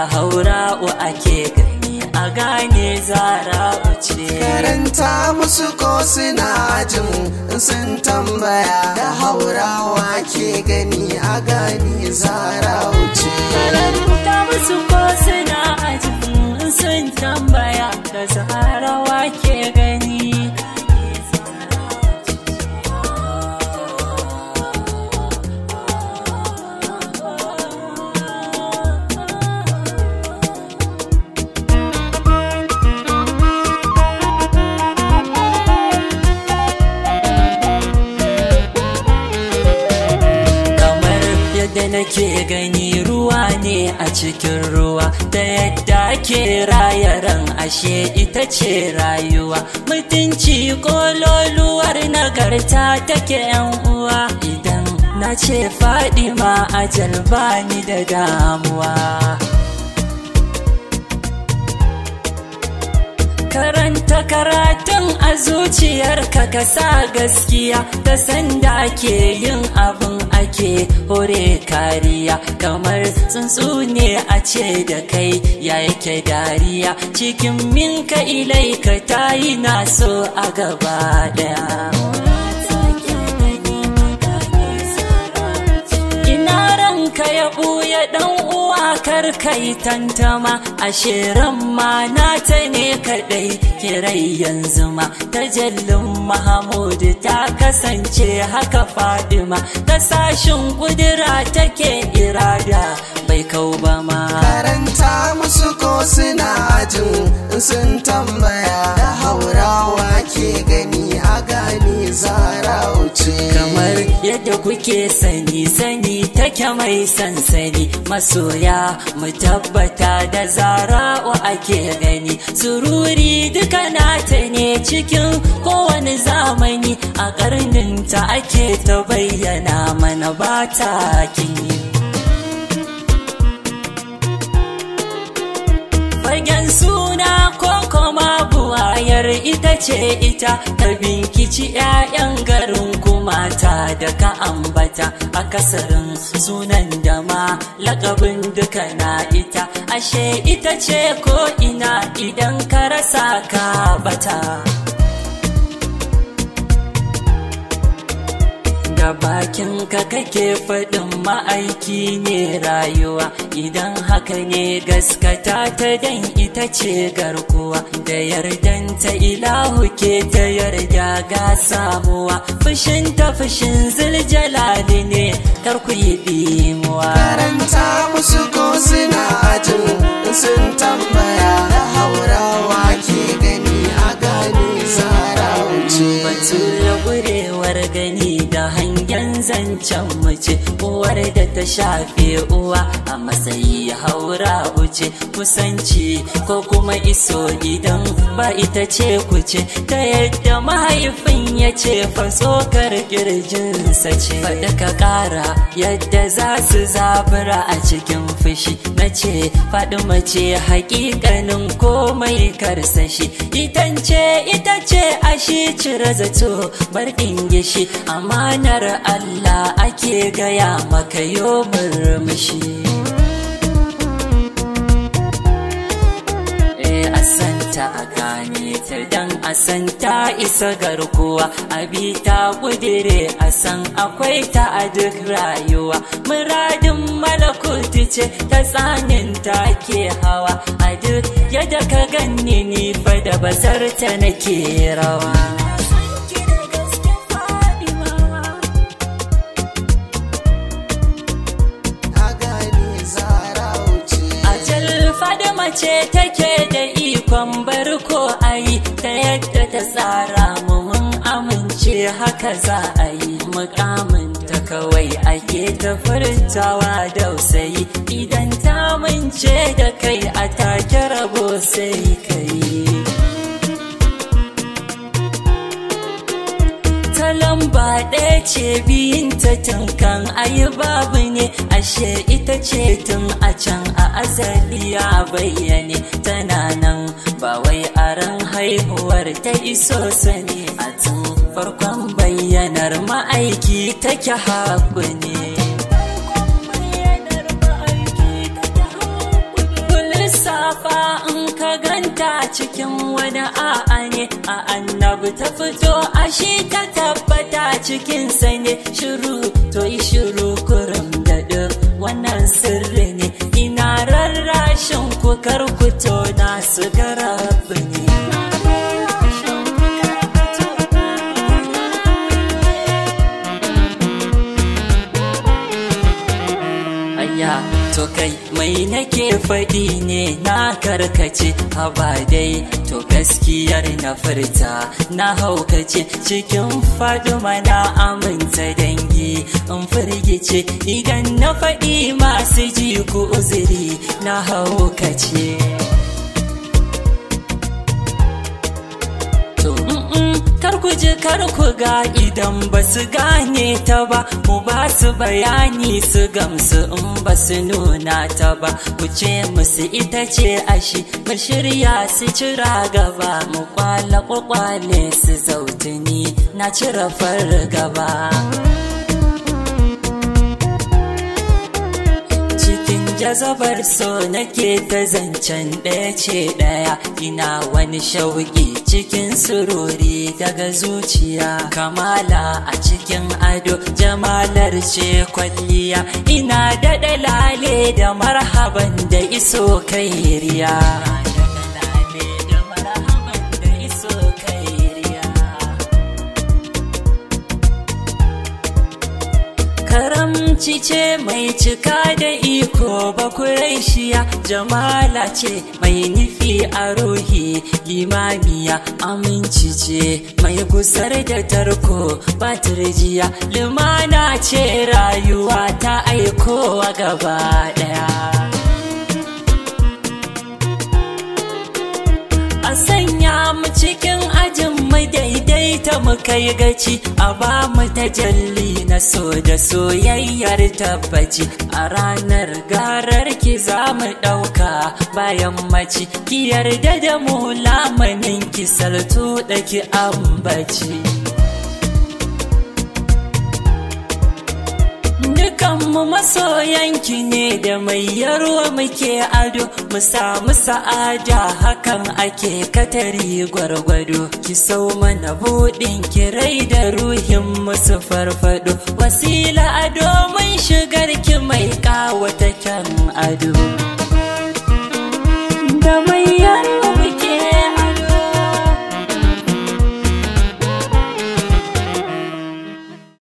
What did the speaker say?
da haura'u ake gani a gane zara'u ce. Karanta musu ko suna jin sun tambaya da haurawa ke gani a gani zara'u ce. Karanta musu ko suna jin sun tambaya da zarawa ke gani. Da nake gani ruwa ne a cikin ruwa, da yadda ke raya ran ashe ita ce rayuwa. Mutunci kololuwar nagarta take yan uwa, idan na ce Fadima ajal bani da damuwa. Karanta karatun a zuciyarka ka sa gaskiya, ta sanda ake yin abin ake hore kariya. Kamar tsuntsu ne a ce da kai ya yake dariya, cikin minka ilaika ta yi naso a gaba daya. Ina ranka ya ɓuya ɗan uwa kar kai tantama, ashe ran ma nata ne kaɗai kirai yanzu ma. Tajallin Mahamud ta kasance haka Fadima, kasashen kudura take irada bai kau ba ma. Karanta musu ko suna jin sun tambaya da haurawa ke gani a gani zara'u ce. Kamar yadda kuke sani take mai sansani, masoya mu tabbata da zara'u ake gani. Sururi duka nata ne cikin kowane zamani, a ƙarninta ake ta bayyana mana ba ta kini. Fagen suna ko kuma buwayar ita ce ita, ta binkici 'ya'yan garin kumata da ka ambata. Akasarin sunan da ma lakabin duka na ita, ashe ita ce ko ina idan ka rasa ka bata. Da bakinka kake faɗin ma'aiki ne rayuwa, idan haka ne gaskata ta dan ita ce garkuwa. Da yardanta ilahu ke ta yarda ga samuwa, fushinta fushin zuljalali ne kar ku yi ɗimuwa. Karanta musu ko suna jin sun tambaya da haurawa ke gani a gani zara'u ce. Batula gurewar gani da hangen zancen mace, uwar da ta shafe uwa a matsayi haura uce. Kusanci ko kuma iso idan ba ita ce kuce, ta yadda mahaifin ya ce fasokar kirjinsa ce. Faɗa ka ƙara yadda za su zabura a cikin fushi, na ce faɗi mace hakikanin komai karsashi. Ita ce ashi cire zato bar ɗingishi, amanar Allah ake gaya maka yo murmushi. Asanta a gane ta dan asanta isa garkuwa, abi ta kudire a san akwai ta a duk rayuwa. Muradin malakuti ce ta tsanin ta ke hawa, a duk yadda ka ganni ni fa da bazar ta nake rawa. Fadima ce take da ikon barko ayi, ta yadda ta tsara mu mun amince haka za a yi. Mukamin ta kawai ake ta furtawa dausayi, idan ta mince da kai a take rabo sai kai. Lamba ɗaya ce biyinta tun kan ayi babu ne, ashe ita ce tun a can a azali ya bayyane. Tana nan ba wai a ran haihuwar ta iso sani, a tun farkon bayyanar ma'aiki take haku ne. cikin wani a'a ne, a annabi ta fito a shi ta tabbata cikinsa ne. Shiru to yi shiru kurum da duk wannan sirri ne, ina rarrashin ku kar ku tona su garabu ne. To kai mai nake faɗi ne na karkace, haba dai to gaskiyar na furta na haukace, cikin Faduma na aminta dangi in firgice, idan na faɗi masu ji ku uzuri na haukace. Kar ku ji kar ku ga idan ba su gane ta ba, mu ba su bayani su gamsu in ba su nuna ta ba, ku ce musu ita ce ashi mu shirya su cira gaba, mu kwala kwakwale su zautuni na cire fargaba. Jazabar so nake ta zancen ɗaya ce ɗaya, ina wani shauƙi cikin sururi daga zuciya, kamala a cikin ado jamalar ce kwalliya, ina daɗa lale da marhaban da iso kairiya. Karamci ce mai cika da iko bakuraishiya, jamala ce mai nufi a ruhi limamiya, aminci ce mai gusar da tarko ba turjiya, lumana ce rayuwa ta aikowa gaba daya. A sanya mu cikin ajin mu daidaita mu kai gaci, a ba mu tajalli na so da soyayyar tabbaci, a ranar garar ki za mu ɗauka bayan maci, ki yarda da mu lamanin ki saltu da ki ambaci. Dukanmu masoyanki ne da mai yarwa muke ado, mu samu sa'ada hakan ake katari gwargwado, ki sau mana buɗin kirai da ruhin musu farfado, wasila ado mun shigar ki mai ƙawata kyan ado.